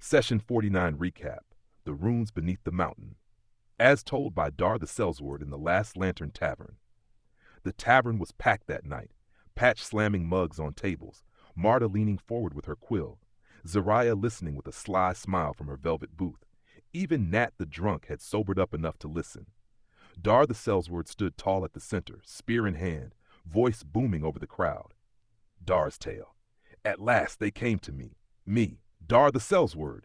Session 49 Recap: The Runes Beneath the Mountain. As told by Dar the Sellsword in the Last Lantern Tavern. The tavern was packed that night, Patch slamming mugs on tables, Marta leaning forward with her quill, Zariah listening with a sly smile from her velvet booth. Even Nat the drunk had sobered up enough to listen. Dar the Sellsword stood tall at the center, spear in hand, voice booming over the crowd. Dar's tale. At last they came to me. Me, Dar the Sellsword.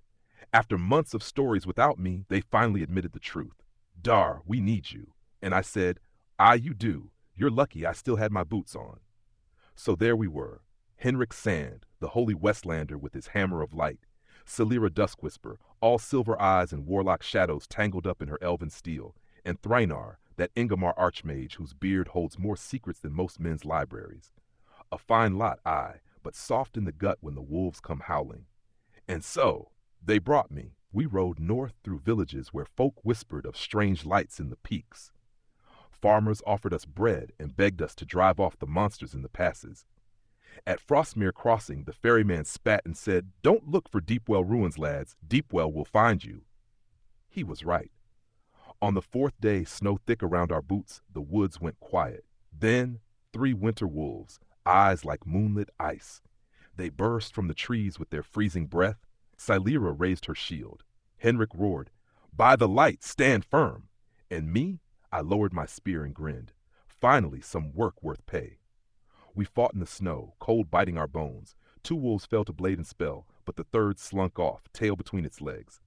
After months of stories without me, they finally admitted the truth. Dar, we need you. And I said, aye, you do. You're lucky I still had my boots on. So there we were. Henrik Sand, the holy Westlander with his hammer of light. Celira Duskwhisper, all silver eyes and warlock shadows tangled up in her elven steel. And Thrynar, that Ingomar archmage whose beard holds more secrets than most men's libraries. A fine lot, aye, but soft in the gut when the wolves come howling. And so, they brought me. We rode north through villages where folk whispered of strange lights in the peaks. Farmers offered us bread and begged us to drive off the monsters in the passes. At Frostmere Crossing, the ferryman spat and said, "Don't look for Deepwell ruins, lads. Deepwell will find you." He was right. On the fourth day, snow thick around our boots, the woods went quiet. Then, 3 winter wolves, eyes like moonlit ice. They burst from the trees with their freezing breath. Celira raised her shield. Henrik roared, "By the light, stand firm!" And me, I lowered my spear and grinned. Finally, some work worth pay. We fought in the snow, cold biting our bones. 2 wolves fell to blade and spell, but the third slunk off, tail between its legs.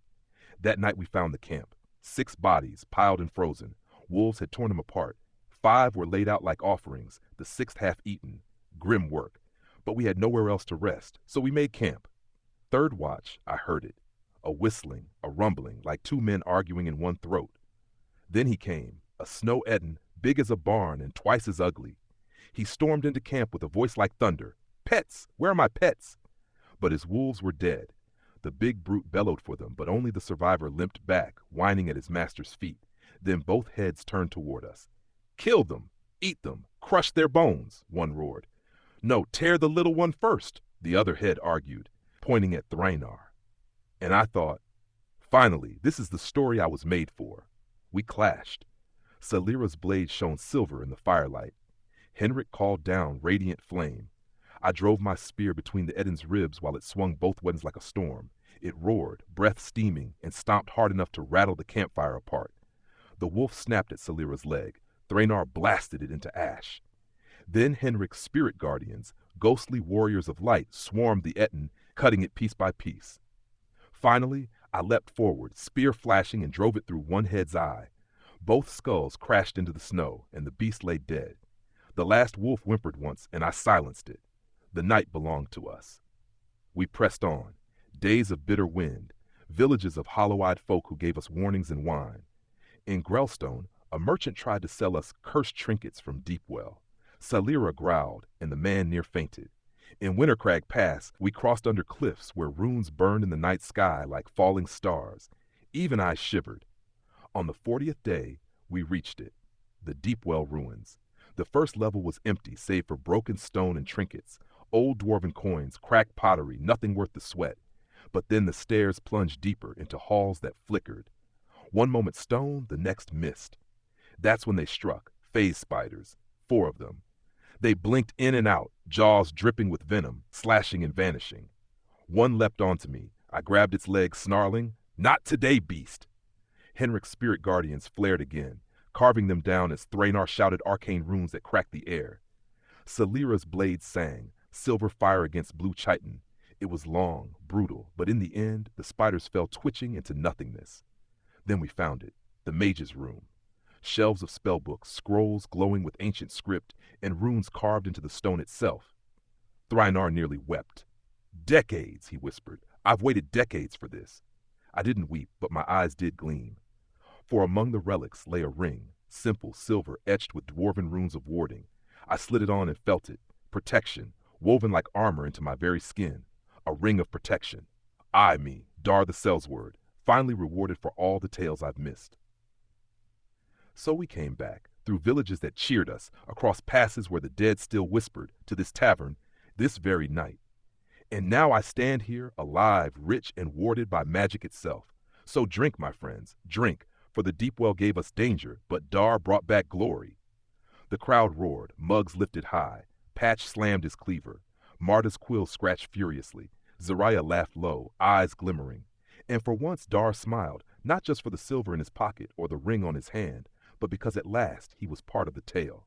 That night we found the camp. 6 bodies, piled and frozen. Wolves had torn them apart. 5 were laid out like offerings, the 6th half eaten. Grim work. But we had nowhere else to rest, so we made camp. Third watch, I heard it. A whistling, a rumbling, like 2 men arguing in one throat. Then he came, a snow Edin, big as a barn and twice as ugly. He stormed into camp with a voice like thunder. "Pets! Where are my pets?" But his wolves were dead. The big brute bellowed for them, but only the survivor limped back, whining at his master's feet. Then both heads turned toward us. "Kill them! Eat them! Crush their bones!" one roared. "No, tear the little one first," the other head argued, pointing at Thrynar. And I thought, finally, this is the story I was made for. We clashed. Celira's blade shone silver in the firelight. Henrik called down radiant flame. I drove my spear between the Edin's ribs while it swung both ways like a storm. It roared, breath steaming, and stomped hard enough to rattle the campfire apart. The wolf snapped at Celira's leg. Thrynar blasted it into ash. Then Henrik's spirit guardians, ghostly warriors of light, swarmed the Edin, cutting it piece by piece. Finally, I leapt forward, spear flashing, and drove it through one head's eye. Both skulls crashed into the snow, and the beast lay dead. The last wolf whimpered once, and I silenced it. The night belonged to us. We pressed on. Days of bitter wind. Villages of hollow-eyed folk who gave us warnings and wine. In Grellstone, a merchant tried to sell us cursed trinkets from Deepwell. Celira growled, and the man near fainted. In Wintercrag Pass, we crossed under cliffs where runes burned in the night sky like falling stars. Even I shivered. On the 40th day, we reached it. The Deepwell ruins. The first level was empty save for broken stone and trinkets, old dwarven coins, cracked pottery, nothing worth the sweat. But then the stairs plunged deeper into halls that flickered. One moment stone, the next mist. That's when they struck, phase spiders, 4 of them. They blinked in and out, jaws dripping with venom, slashing and vanishing. One leapt onto me. I grabbed its leg, snarling, "Not today, beast!" Henrik's spirit guardians flared again, carving them down as Thrynar shouted arcane runes that cracked the air. Celira's blade sang, silver fire against blue chitin. It was long, brutal, but in the end, the spiders fell twitching into nothingness. Then we found it, the mage's room. Shelves of spellbooks, scrolls glowing with ancient script, and runes carved into the stone itself. Thrynar nearly wept. "Decades," he whispered. "I've waited decades for this." I didn't weep, but my eyes did gleam. For among the relics lay a ring, simple silver etched with dwarven runes of warding. I slid it on and felt it. Protection, woven like armor into my very skin. A ring of protection. Me, Dar the Sellsword, finally rewarded for all the tales I've missed. So we came back, through villages that cheered us, across passes where the dead still whispered, to this tavern, this very night. And now I stand here, alive, rich, and warded by magic itself. So drink, my friends, drink, for the deep well gave us danger, but Dar brought back glory." The crowd roared, mugs lifted high. Patch slammed his cleaver. Marta's quill scratched furiously. Zariah laughed low, eyes glimmering. And for once Dar smiled, not just for the silver in his pocket or the ring on his hand, but because at last he was part of the tale.